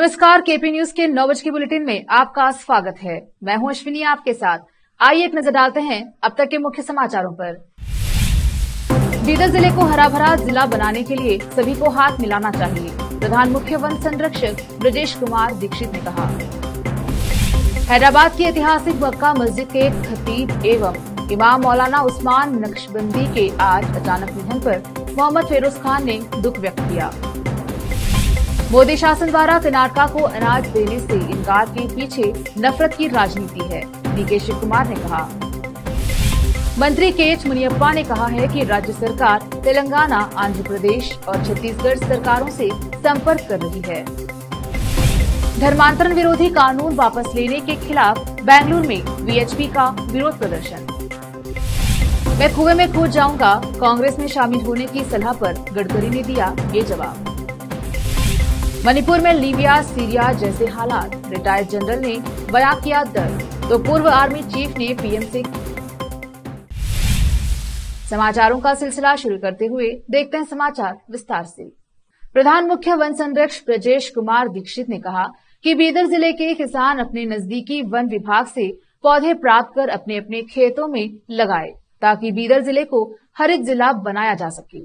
नमस्कार, KP news के 9 बजे के बुलेटिन में आपका स्वागत है। मैं हूं अश्विनी आपके साथ। आइए एक नजर डालते हैं अब तक के मुख्य समाचारों पर। बीदर जिले को हरा भरा जिला बनाने के लिए सभी को हाथ मिलाना चाहिए, प्रधान मुख्य वन संरक्षक ब्रजेश कुमार दीक्षित ने कहा। हैदराबाद की ऐतिहासिक मक्का मस्जिद के खतीब एवं इमाम मौलाना उस्मान नक्शबंदी के आज अचानक निधन पर मोहम्मद फिरोज खान ने दुख व्यक्त किया। मोदी शासन द्वारा कर्नाटका को अनाज देने से इनकार के पीछे नफरत की राजनीति है, डीके शिव कुमार ने कहा। मंत्री के.एच. मुनियप्पा ने कहा है कि राज्य सरकार तेलंगाना, आंध्र प्रदेश और छत्तीसगढ़ सरकारों से संपर्क कर रही है। धर्मांतरण विरोधी कानून वापस लेने के खिलाफ बेंगलुरु में वीएचपी का विरोध प्रदर्शन। मैं कुएं में कूद जाऊंगा, कांग्रेस में शामिल होने की सलाह पर गडकरी ने दिया ये जवाब। मणिपुर में लीबिया, सीरिया जैसे हालात, रिटायर्ड जनरल ने बयां किया दर्द, तो पूर्व आर्मी चीफ ने पीएम से। समाचारों का सिलसिला शुरू करते हुए देखते हैं समाचार विस्तार से। प्रधान मुख्य वन संरक्षक ब्रजेश कुमार दीक्षित ने कहा कि बीदर जिले के किसान अपने नजदीकी वन विभाग से पौधे प्राप्त कर अपने अपने खेतों में लगाए, ताकि बीदर जिले को हरित जिला बनाया जा सके।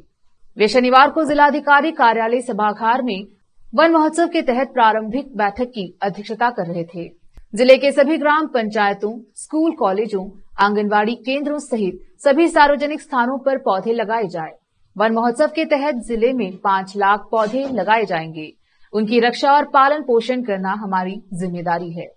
वे शनिवार को जिलाधिकारी कार्यालय सभागार में वन महोत्सव के तहत प्रारंभिक बैठक की अध्यक्षता कर रहे थे। जिले के सभी ग्राम पंचायतों, स्कूल, कॉलेजों, आंगनबाड़ी केंद्रों सहित सभी सार्वजनिक स्थानों पर पौधे लगाए जाए। वन महोत्सव के तहत जिले में 5 लाख पौधे लगाए जाएंगे। उनकी रक्षा और पालन पोषण करना हमारी जिम्मेदारी है।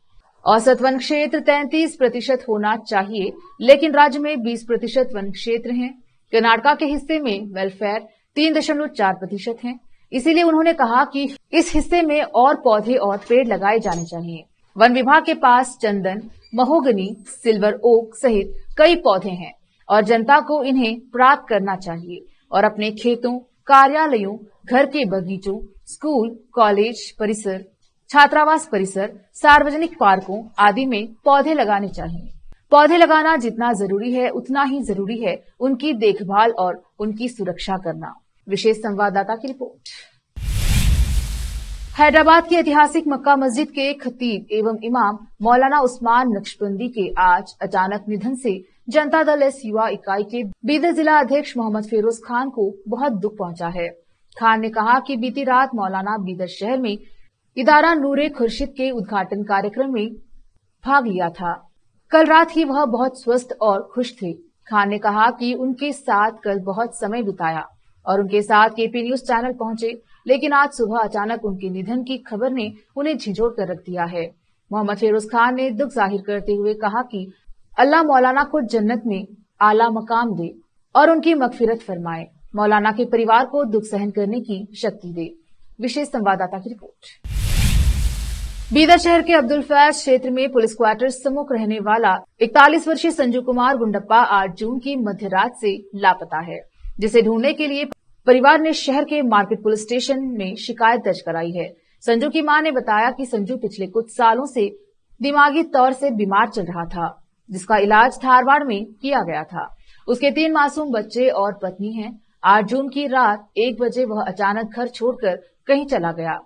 औसत वन क्षेत्र 33% होना चाहिए, लेकिन राज्य में 20% वन क्षेत्र है। कर्नाटका के हिस्से में वेलफेयर 3.4% है। इसीलिए उन्होंने कहा कि इस हिस्से में और पौधे और पेड़ लगाए जाने चाहिए। वन विभाग के पास चंदन, महोगनी, सिल्वर ओक सहित कई पौधे हैं और जनता को इन्हें प्राप्त करना चाहिए और अपने खेतों, कार्यालयों, घर के बगीचों, स्कूल, कॉलेज परिसर, छात्रावास परिसर, सार्वजनिक पार्कों आदि में पौधे लगाने चाहिए। पौधे लगाना जितना जरूरी है उतना ही जरूरी है उनकी देखभाल और उनकी सुरक्षा करना। विशेष संवाददाता की रिपोर्ट। हैदराबाद की ऐतिहासिक मक्का मस्जिद के खतीब एवं इमाम मौलाना उस्मान नक्शबंदी के आज अचानक निधन से जनता दल एस युवा इकाई के बीदर जिला अध्यक्ष मोहम्मद फिरोज खान को बहुत दुख पहुंचा है। खान ने कहा कि बीती रात मौलाना बीदर शहर में इदारा नूरे खुर्शीद के उद्घाटन कार्यक्रम में भाग लिया था। कल रात ही वह बहुत स्वस्थ और खुश थे। खान ने कहा कि उनके साथ कल बहुत समय बिताया और उनके साथ केपी न्यूज चैनल पहुंचे, लेकिन आज सुबह अचानक उनके निधन की खबर ने उन्हें झिझोड़ कर रख दिया है। मोहम्मद फिरोज खान ने दुख जाहिर करते हुए कहा कि अल्लाह मौलाना को जन्नत में आला मकाम दे और उनकी मगफिरत फरमाए। मौलाना के परिवार को दुख सहन करने की शक्ति दे। विशेष संवाददाता की रिपोर्ट। बीदर शहर के अब्दुल फैज क्षेत्र में पुलिस क्वार्टर सम्मुख रहने वाला 41 वर्षीय संजू कुमार गुंडप्पा 8 जून की मध्यरात से लापता है, जिसे ढूंढने के लिए परिवार ने शहर के मार्केट पुलिस स्टेशन में शिकायत दर्ज कराई है। संजू की मां ने बताया कि संजू पिछले कुछ सालों से दिमागी तौर से बीमार चल रहा था, जिसका इलाज धारवाड़ में किया गया था। उसके 3 मासूम बच्चे और पत्नी हैं। 8 जून की रात 1 बजे वह अचानक घर छोड़कर कहीं चला गया।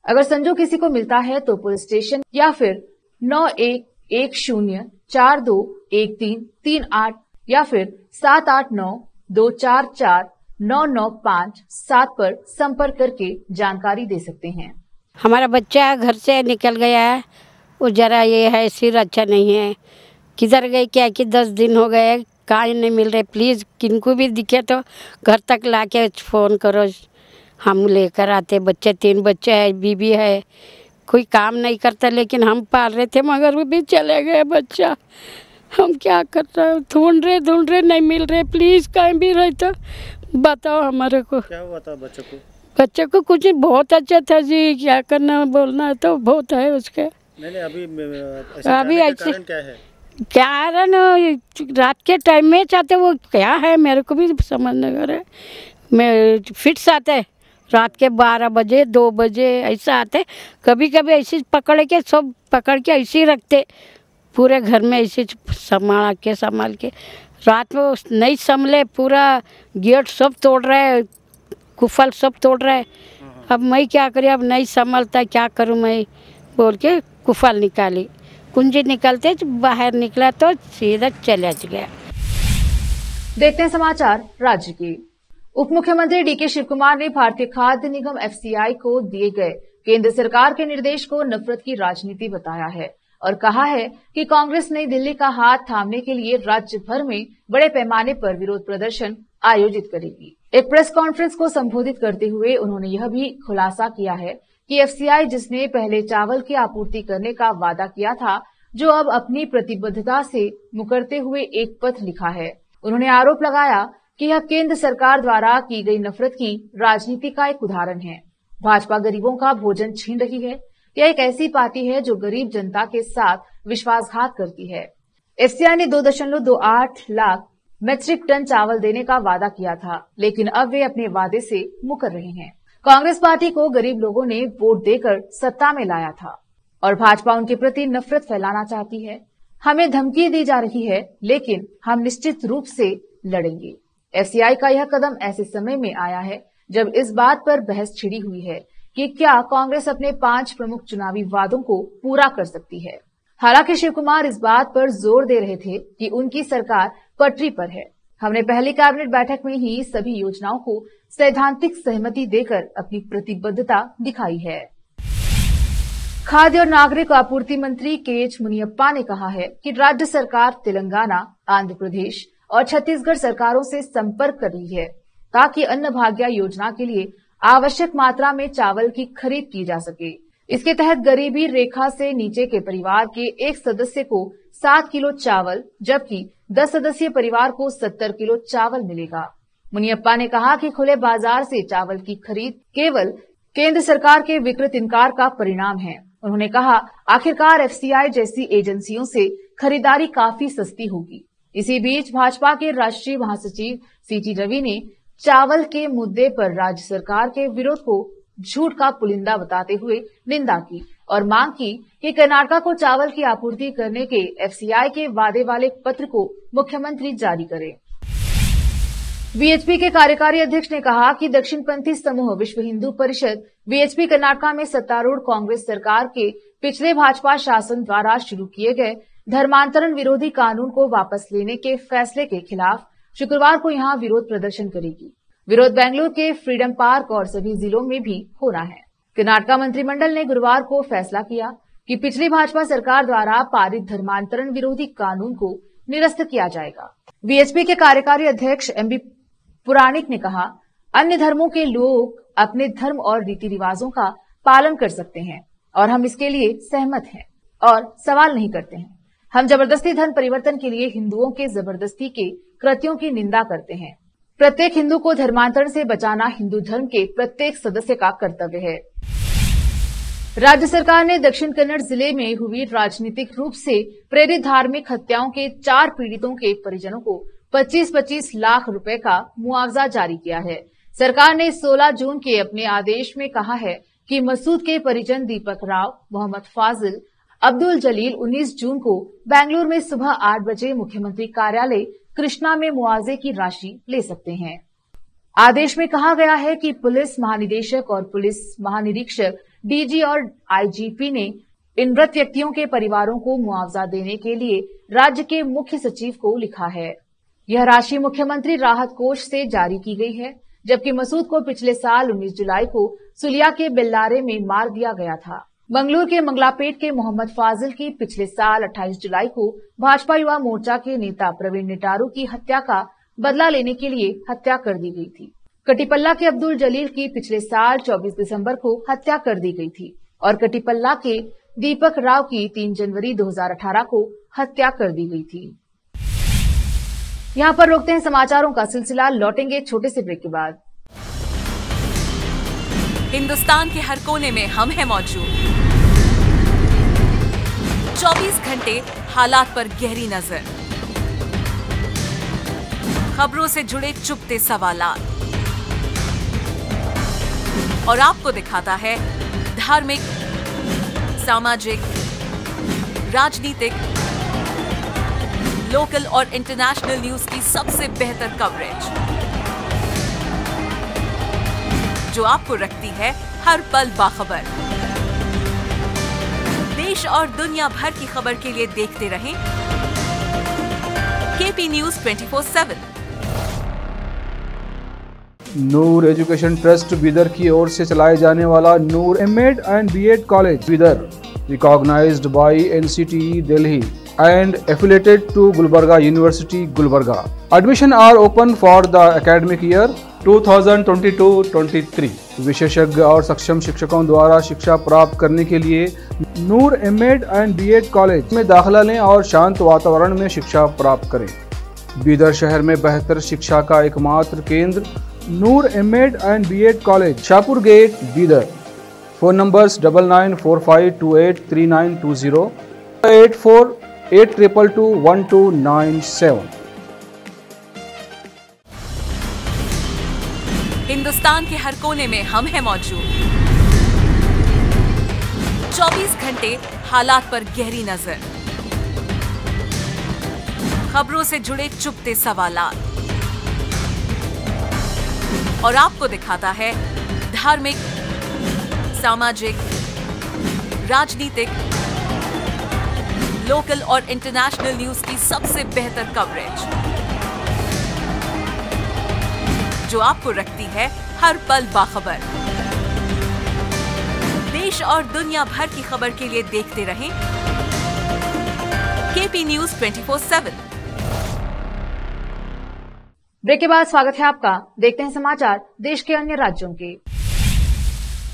अगर संजू किसी को मिलता है तो पुलिस स्टेशन या फिर 9110421338 या फिर 7892449957 पर संपर्क करके जानकारी दे सकते हैं। हमारा बच्चा घर से निकल गया है, वो जरा ये है सिर अच्छा नहीं है। किधर गए क्या कि 10 दिन हो गए, कहीं नहीं मिल रहे। प्लीज़ किनको भी दिखे तो घर तक लाके फ़ोन करो, हम लेकर आते। बच्चे 3 बच्चे हैं, बीबी है, कोई काम नहीं करता, लेकिन हम पाल रहे थे मगर वो भी चले गए बच्चा। हम क्या कर रहे हैं, ढूंढ रहे नहीं मिल रहे। प्लीज़ कहीं भी रहे तो बताओ हमारे को। क्या हुआ था बच्चे को? बच्चे को कुछ बहुत अच्छा था जी, क्या करना बोलना है तो बहुत है उसके। नहीं अभी ऐसे क्या है? कारण रात के टाइम में चाहते वो क्या है मेरे को भी समझ नहीं आ रहा है। मैं फिट्स आते रात के 12 बजे 2 बजे ऐसा आते। कभी कभी ऐसे पकड़ के ऐसे ही रखते पूरे घर में, ऐसे संभाल के रात में नहीं संभले, पूरा गेट सब तोड़ रहे, कुफल सब तोड़ रहे। अब मैं क्या करूँ, अब नहीं संभलता, क्या करूँ मैं बोल के कुफल निकाली। कुंजी निकलते बाहर निकला तो सीधा चला गया। देखते हैं समाचार राज्य के। उप मुख्यमंत्री डीके शिव कुमार ने भारतीय खाद्य निगम FCI को दिए गए केंद्र सरकार के निर्देश को नफरत की राजनीति बताया है और कहा है कि कांग्रेस नई दिल्ली का हाथ थामने के लिए राज्य भर में बड़े पैमाने पर विरोध प्रदर्शन आयोजित करेगी। एक प्रेस कॉन्फ्रेंस को संबोधित करते हुए उन्होंने यह भी खुलासा किया है कि FCI जिसने पहले चावल की आपूर्ति करने का वादा किया था, जो अब अपनी प्रतिबद्धता से मुकरते हुए एक पत्र लिखा है। उन्होंने आरोप लगाया कि यह केंद्र सरकार द्वारा की गई नफरत की राजनीति का एक उदाहरण है। भाजपा गरीबों का भोजन छीन रही है। यह एक ऐसी पार्टी है जो गरीब जनता के साथ विश्वासघात करती है। FCI ने 2.28 लाख मैट्रिक टन चावल देने का वादा किया था, लेकिन अब वे अपने वादे से मुकर रहे हैं। कांग्रेस पार्टी को गरीब लोगों ने वोट देकर सत्ता में लाया था और भाजपा उनके प्रति नफरत फैलाना चाहती है। हमें धमकी दी जा रही है, लेकिन हम निश्चित रूप से लड़ेंगे। FCI का यह कदम ऐसे समय में आया है जब इस बात पर बहस छिड़ी हुई है कि क्या कांग्रेस अपने 5 प्रमुख चुनावी वादों को पूरा कर सकती है। हालांकि शिव कुमार इस बात पर जोर दे रहे थे कि उनकी सरकार पटरी पर है। हमने पहली कैबिनेट बैठक में ही सभी योजनाओं को सैद्धांतिक सहमति देकर अपनी प्रतिबद्धता दिखाई है। खाद्य और नागरिक आपूर्ति मंत्री KH मुनियप्पा ने कहा है कि राज्य सरकार तेलंगाना, आंध्र प्रदेश और छत्तीसगढ़ सरकारों से संपर्क कर रही है ताकि अन्न भाग्य योजना के लिए आवश्यक मात्रा में चावल की खरीद की जा सके। इसके तहत गरीबी रेखा से नीचे के परिवार के एक सदस्य को 7 किलो चावल, जबकि 10 सदस्यीय परिवार को 70 किलो चावल मिलेगा। मुनियप्पा ने कहा कि खुले बाजार से चावल की खरीद केवल केंद्र सरकार के विकृत इनकार का परिणाम है। उन्होंने कहा, आखिरकार FCI जैसी एजेंसियों से खरीदारी काफी सस्ती होगी। इसी बीच भाजपा के राष्ट्रीय महासचिव CT रवि ने चावल के मुद्दे पर राज्य सरकार के विरोध को झूठ का पुलिंदा बताते हुए निंदा की और मांग की कि कर्नाटक को चावल की आपूर्ति करने के FCI के वादे वाले पत्र को मुख्यमंत्री जारी करें। VHP के कार्यकारी अध्यक्ष ने कहा कि दक्षिणपंथी समूह विश्व हिंदू परिषद VHP कर्नाटक में सत्तारूढ़ कांग्रेस सरकार के पिछले भाजपा शासन द्वारा शुरू किए गए धर्मांतरण विरोधी कानून को वापस लेने के फैसले के खिलाफ शुक्रवार को यहां विरोध प्रदर्शन करेगी। विरोध बेंगलुरु के फ्रीडम पार्क और सभी जिलों में भी होना है। कर्नाटक मंत्रिमंडल ने गुरुवार को फैसला किया कि पिछली भाजपा सरकार द्वारा पारित धर्मांतरण विरोधी कानून को निरस्त किया जाएगा। VHP के कार्यकारी अध्यक्ष MB पुराणिक ने कहा, अन्य धर्मों के लोग अपने धर्म और रीति रिवाजों का पालन कर सकते हैं और हम इसके लिए सहमत हैं और सवाल नहीं करते हैं। हम जबरदस्ती धर्म परिवर्तन के लिए हिंदुओं के जबरदस्ती के कृत्यों की निंदा करते हैं। प्रत्येक हिंदू को धर्मांतरण से बचाना हिंदू धर्म के प्रत्येक सदस्य का कर्तव्य है। राज्य सरकार ने दक्षिण कन्नड़ जिले में हुई राजनीतिक रूप से प्रेरित धार्मिक हत्याओं के 4 पीड़ितों के परिजनों को 25-25 लाख रुपए का मुआवजा जारी किया है। सरकार ने 16 जून के अपने आदेश में कहा है कि मसूद के परिजन दीपक राव, मोहम्मद फाजिल, अब्दुल जलील 19 जून को बेंगलुरु में सुबह 8 बजे मुख्यमंत्री कार्यालय कृष्णा में मुआवजे की राशि ले सकते हैं। आदेश में कहा गया है कि पुलिस महानिदेशक और पुलिस महानिरीक्षक, DG और IGP ने इन मृत व्यक्तियों के परिवारों को मुआवजा देने के लिए राज्य के मुख्य सचिव को लिखा है। यह राशि मुख्यमंत्री राहत कोष से जारी की गई है, जबकि मसूद को पिछले साल 19 जुलाई को सुलिया के बेल्लारे में मार दिया गया था। मंगलूर के मंगलापेट के मोहम्मद फाजिल की पिछले साल 28 जुलाई को भाजपा युवा मोर्चा के नेता प्रवीण निटारू की हत्या का बदला लेने के लिए हत्या कर दी गई थी। कटिपल्ला के अब्दुल जलील की पिछले साल 24 दिसंबर को हत्या कर दी गई थी और कटिपल्ला के दीपक राव की 3 जनवरी 2018 को हत्या कर दी गई थी। यहाँ पर रोकते हैं समाचारों का सिलसिला, लौटेंगे छोटे से ब्रेक के बाद। हिंदुस्तान के हर कोने में हम हैं मौजूद। 24 घंटे हालात पर गहरी नजर, खबरों से जुड़े चुपते सवालात और आपको दिखाता है धार्मिक, सामाजिक, राजनीतिक, लोकल और इंटरनेशनल न्यूज की सबसे बेहतर कवरेज। जो आपको रखती है हर पल बाखबर। देश और दुनिया भर की खबर के लिए देखते रहें KP news 24/7। Noor education trust Bidar की ओर से चलाए जाने वाला Noor MEd and BEd college Bidar, recognized by NCTE Delhi and affiliated to Gulbarga University, Gulbarga. Admission are open for the academic year 2022-23. विशेषज्ञ और सक्षम शिक्षकों द्वारा शिक्षा प्राप्त करने के लिए नूर एमएड एंड बीएड कॉलेज में दाखिला लें और शांत वातावरण में शिक्षा प्राप्त करें। बीदर शहर में बेहतर शिक्षा का एकमात्र केंद्र Noor MEd and BEd college, Shahpur gate, Bidar. Phone numbers 9945283920, 8482221297। Hindustan के हर कोने में हम हैं मौजूद। 24 घंटे हालात पर गहरी नजर, खबरों से जुड़े चुपते सवालात और आपको दिखाता है धार्मिक, सामाजिक, राजनीतिक, लोकल और इंटरनेशनल न्यूज की सबसे बेहतर कवरेज, जो आपको रखती है हर पल बाखबर। देश और दुनिया भर की खबर के लिए देखते रहें केपी न्यूज 24/7। ब्रेक के बाद स्वागत है आपका। देखते हैं समाचार देश के अन्य राज्यों के।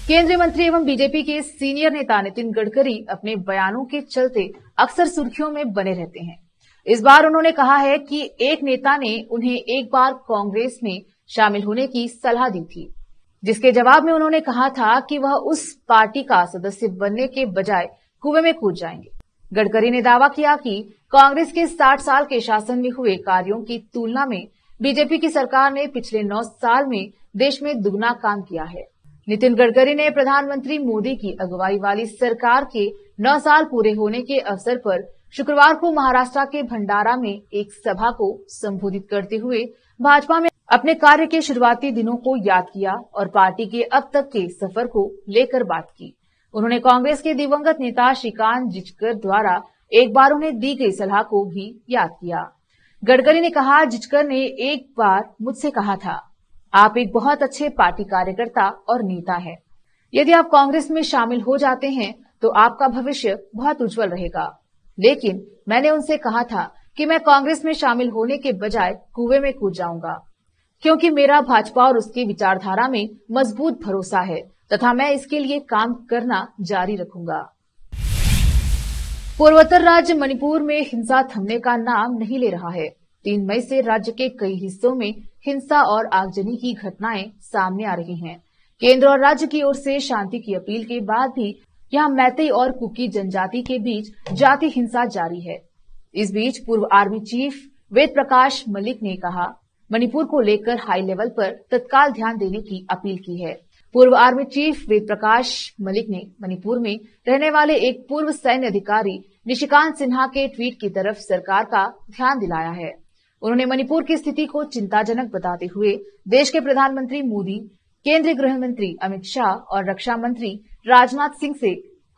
केंद्रीय मंत्री एवं बीजेपी के सीनियर नेता नितिन गडकरी अपने बयानों के चलते अक्सर सुर्खियों में बने रहते हैं। इस बार उन्होंने कहा है कि एक नेता ने उन्हें एक बार कांग्रेस में शामिल होने की सलाह दी थी, जिसके जवाब में उन्होंने कहा था कि वह उस पार्टी का सदस्य बनने के बजाय कुएं में कूद जाएंगे। गडकरी ने दावा किया कि कांग्रेस के 60 साल के शासन में हुए कार्यों की तुलना में बीजेपी की सरकार ने पिछले 9 साल में देश में दुगना काम किया है। नितिन गडकरी ने प्रधानमंत्री मोदी की अगुवाई वाली सरकार के 9 साल पूरे होने के अवसर पर शुक्रवार को महाराष्ट्र के भंडारा में एक सभा को संबोधित करते हुए भाजपा में अपने कार्य के शुरुआती दिनों को याद किया और पार्टी के अब तक के सफर को लेकर बात की। उन्होंने कांग्रेस के दिवंगत नेता श्रीकांत जिचकर द्वारा एक बार उन्हें दी गई सलाह को भी याद किया। गडकरी ने कहा, जिचकर ने एक बार मुझसे कहा था, आप एक बहुत अच्छे पार्टी कार्यकर्ता और नेता हैं। यदि आप कांग्रेस में शामिल हो जाते हैं तो आपका भविष्य बहुत उज्जवल रहेगा। लेकिन मैंने उनसे कहा था कि मैं कांग्रेस में शामिल होने के बजाय कुएं में कूद जाऊंगा, क्योंकि मेरा भाजपा और उसकी विचारधारा में मजबूत भरोसा है तथा मैं इसके लिए काम करना जारी रखूंगा। पूर्वोत्तर राज्य मणिपुर में हिंसा थमने का नाम नहीं ले रहा है। 3 मई से राज्य के कई हिस्सों में हिंसा और आगजनी की घटनाएं सामने आ रही हैं। केंद्र और राज्य की ओर से शांति की अपील के बाद भी यहां मैतेई और कुकी जनजाति के बीच जाति हिंसा जारी है। इस बीच पूर्व आर्मी चीफ वेद प्रकाश मलिक ने कहा, मणिपुर को लेकर हाई लेवल पर तत्काल ध्यान देने की अपील की है। पूर्व आर्मी चीफ वेद प्रकाश मलिक ने मणिपुर में रहने वाले एक पूर्व सैन्य अधिकारी निशिकांत सिन्हा के ट्वीट की तरफ सरकार का ध्यान दिलाया है। उन्होंने मणिपुर की स्थिति को चिंताजनक बताते हुए देश के प्रधानमंत्री मोदी, केंद्रीय गृह मंत्री अमित शाह और रक्षा मंत्री राजनाथ सिंह से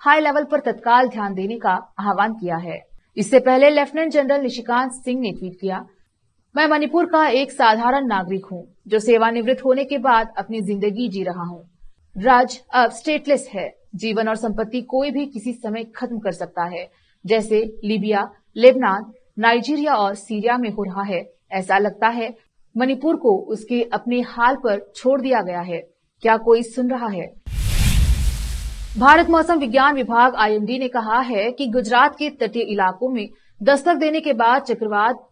हाई लेवल पर तत्काल ध्यान देने का आह्वान किया है। इससे पहले लेफ्टिनेंट जनरल निशिकांत सिंह ने ट्वीट किया, मैं मणिपुर का एक साधारण नागरिक हूं जो सेवानिवृत्त होने के बाद अपनी जिंदगी जी रहा हूं। राज्य अब स्टेटलेस है। जीवन और संपत्ति कोई भी किसी समय खत्म कर सकता है, जैसे लीबिया, लेबनान, नाइजीरिया और सीरिया में हो रहा है। ऐसा लगता है मणिपुर को उसके अपने हाल पर छोड़ दिया गया है। क्या कोई सुन रहा है? भारत मौसम विज्ञान विभाग IMD ने कहा है कि गुजरात के तटीय इलाकों में दस्तक देने के बाद चक्रवात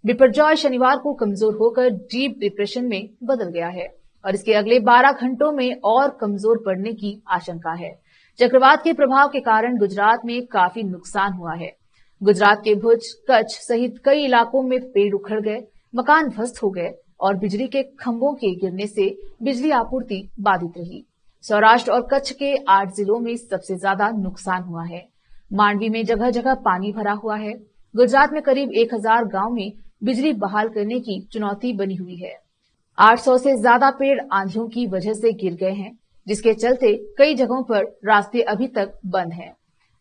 बिपरजॉय शनिवार को कमजोर होकर डीप डिप्रेशन में बदल गया है और इसके अगले 12 घंटों में और कमजोर पड़ने की आशंका है। चक्रवात के प्रभाव के कारण गुजरात में काफी नुकसान हुआ है। गुजरात के भुज, कच्छ सहित कई इलाकों में पेड़ उखड़ गए, मकान ध्वस्त हो गए और बिजली के खंभों के गिरने से बिजली आपूर्ति बाधित रही। सौराष्ट्र और कच्छ के 8 जिलों में सबसे ज्यादा नुकसान हुआ है। मांडवी में जगह जगह पानी भरा हुआ है। गुजरात में करीब 1000 गांव में बिजली बहाल करने की चुनौती बनी हुई है। 800 से ज्यादा पेड़ आंधियों की वजह से गिर गए हैं, जिसके चलते कई जगहों पर रास्ते अभी तक बंद हैं।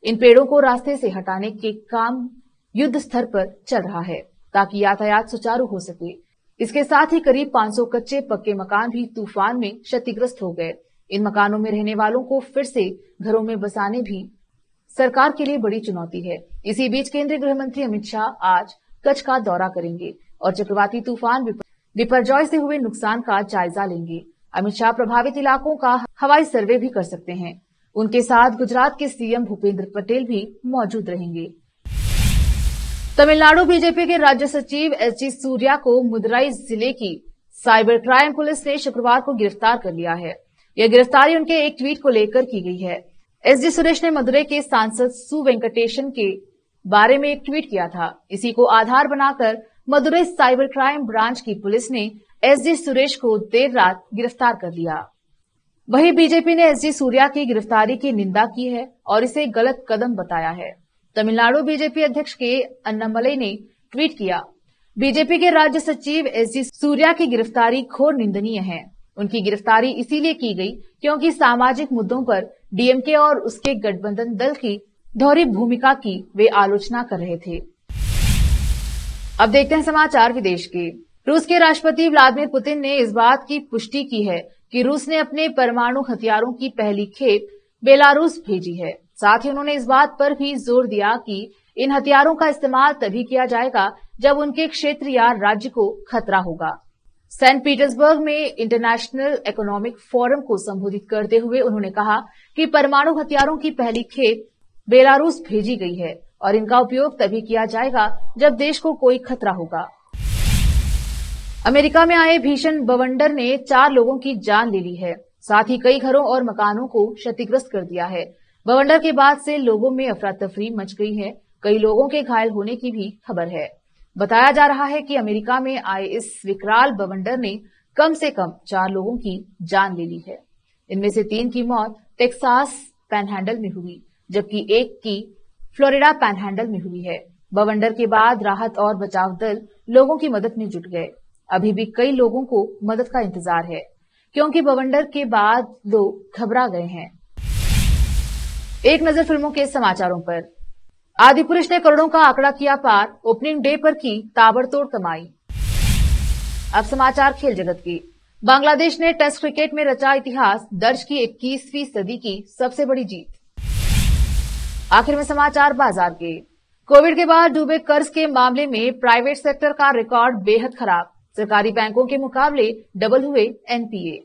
इन पेड़ों को रास्ते से हटाने के काम युद्ध स्तर पर चल रहा है ताकि यातायात सुचारू हो सके। इसके साथ ही करीब 500 कच्चे पक्के मकान भी तूफान में क्षतिग्रस्त हो गए। इन मकानों में रहने वालों को फिर से घरों में बसाने भी सरकार के लिए बड़ी चुनौती है। इसी बीच केंद्रीय गृह मंत्री अमित शाह आज कच्छ का दौरा करेंगे और चक्रवाती तूफान बिपरजॉय से हुए नुकसान का जायजा लेंगे। अमित शाह प्रभावित इलाकों का हवाई सर्वे भी कर सकते हैं। उनके साथ गुजरात के सीएम भूपेंद्र पटेल भी मौजूद रहेंगे। तमिलनाडु बीजेपी के राज्य सचिव एसजी सूर्या को मदुरई जिले की साइबर क्राइम पुलिस ने शुक्रवार को गिरफ्तार कर लिया है। यह गिरफ्तारी उनके एक ट्वीट को लेकर की गई है। एसजी सुरेश ने मदुरई के सांसद सु वेंकटेशन के बारे में एक ट्वीट किया था। इसी को आधार बनाकर मदुरई साइबर क्राइम ब्रांच की पुलिस ने एसजी सुरेश को देर रात गिरफ्तार कर लिया। वहीं बीजेपी ने एसजी सूर्या की गिरफ्तारी की निंदा की है और इसे गलत कदम बताया है। तमिलनाडु बीजेपी अध्यक्ष के अन्नामलई ने ट्वीट किया, बीजेपी के राज्य सचिव एसजी सूर्या की गिरफ्तारी घोर निंदनीय है। उनकी गिरफ्तारी इसीलिए की गई क्योंकि सामाजिक मुद्दों पर डीएमके और उसके गठबंधन दल की दोहरी भूमिका की वे आलोचना कर रहे थे। अब देखते हैं समाचार विदेश के। रूस के राष्ट्रपति व्लादिमीर पुतिन ने इस बात की पुष्टि की है कि रूस ने अपने परमाणु हथियारों की पहली खेप बेलारूस भेजी है। साथ ही उन्होंने इस बात पर भी जोर दिया कि इन हथियारों का इस्तेमाल तभी किया जाएगा जब उनके क्षेत्र या राज्य को खतरा होगा। सेंट पीटर्सबर्ग में इंटरनेशनल इकोनॉमिक फोरम को संबोधित करते हुए उन्होंने कहा कि परमाणु हथियारों की पहली खेप बेलारूस भेजी गई है और इनका उपयोग तभी किया जाएगा जब देश को कोई खतरा होगा। अमेरिका में आए भीषण बवंडर ने 4 लोगों की जान ले ली है, साथ ही कई घरों और मकानों को क्षतिग्रस्त कर दिया है। बवंडर के बाद से लोगों में अफरा तफरी मच गई है। कई लोगों के घायल होने की भी खबर है। बताया जा रहा है कि अमेरिका में आए इस विकराल बवंडर ने कम से कम 4 लोगों की जान ले ली है। इनमें से 3 की मौत टेक्सास पैनहैंडल में हुई, जबकि एक की फ्लोरिडा पैनहैंडल में हुई है। बवंडर के बाद राहत और बचाव दल लोगों की मदद में जुट गए। अभी भी कई लोगों को मदद का इंतजार है क्योंकि बवंडर के बाद लोग घबरा गए हैं। एक नजर फिल्मों के समाचारों पर। आदिपुरुष ने करोड़ों का आंकड़ा किया पार, ओपनिंग डे पर की ताबड़तोड़ कमाई। अब समाचार खेल जगत की। बांग्लादेश ने टेस्ट क्रिकेट में रचा इतिहास, दर्ज की 21वीं सदी की सबसे बड़ी जीत। आखिर में समाचार बाजार के। कोविड के बाद डूबे कर्ज के मामले में प्राइवेट सेक्टर का रिकॉर्ड बेहद खराब, सरकारी बैंकों के मुकाबले डबल हुए एनपीए।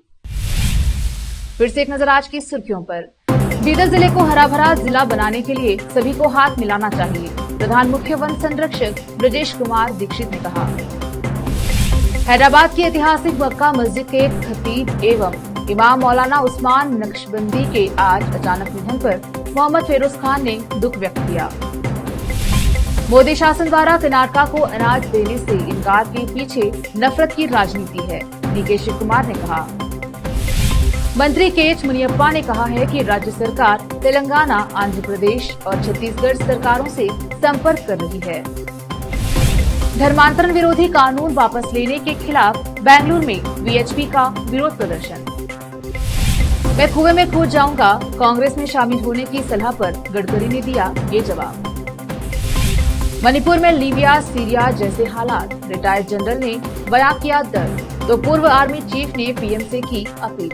फिर से एक नजर आज की सुर्खियों पर। बीदर जिले को हरा भरा जिला बनाने के लिए सभी को हाथ मिलाना चाहिए, प्रधान मुख्य वन संरक्षक ब्रजेश कुमार दीक्षित ने कहा। हैदराबाद की ऐतिहासिक मक्का मस्जिद के खतीब एवं इमाम मौलाना उस्मान नक्शबंदी के आज अचानक निधन पर मोहम्मद फिरोज खान ने दुख व्यक्त किया। मोदी शासन द्वारा कर्नाटका को अनाज देने से इनकार के पीछे नफरत की राजनीति है, डीके शिव कुमार ने कहा। मंत्री केएच मुनियप्पा ने कहा है कि राज्य सरकार तेलंगाना, आंध्र प्रदेश और छत्तीसगढ़ सरकारों से संपर्क कर रही है। धर्मांतरण विरोधी कानून वापस लेने के खिलाफ बेंगलुरु में वीएचपी का विरोध प्रदर्शन। मैं कुएं में कूद जाऊंगा, कांग्रेस में शामिल होने की सलाह पर गडकरी ने दिया ये जवाब। मणिपुर में लीबिया, सीरिया जैसे हालात, रिटायर्ड जनरल ने बयां किया दर्द, तो पूर्व आर्मी चीफ ने पीएम से की अपील।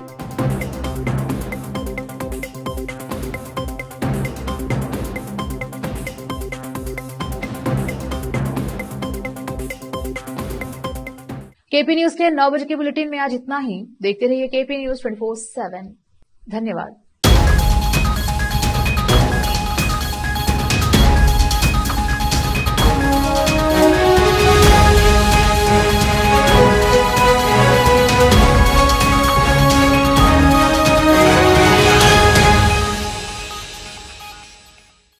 केपी न्यूज के 9 बजे के बुलेटिन में आज इतना ही। देखते रहिए केपी न्यूज 24/7। धन्यवाद।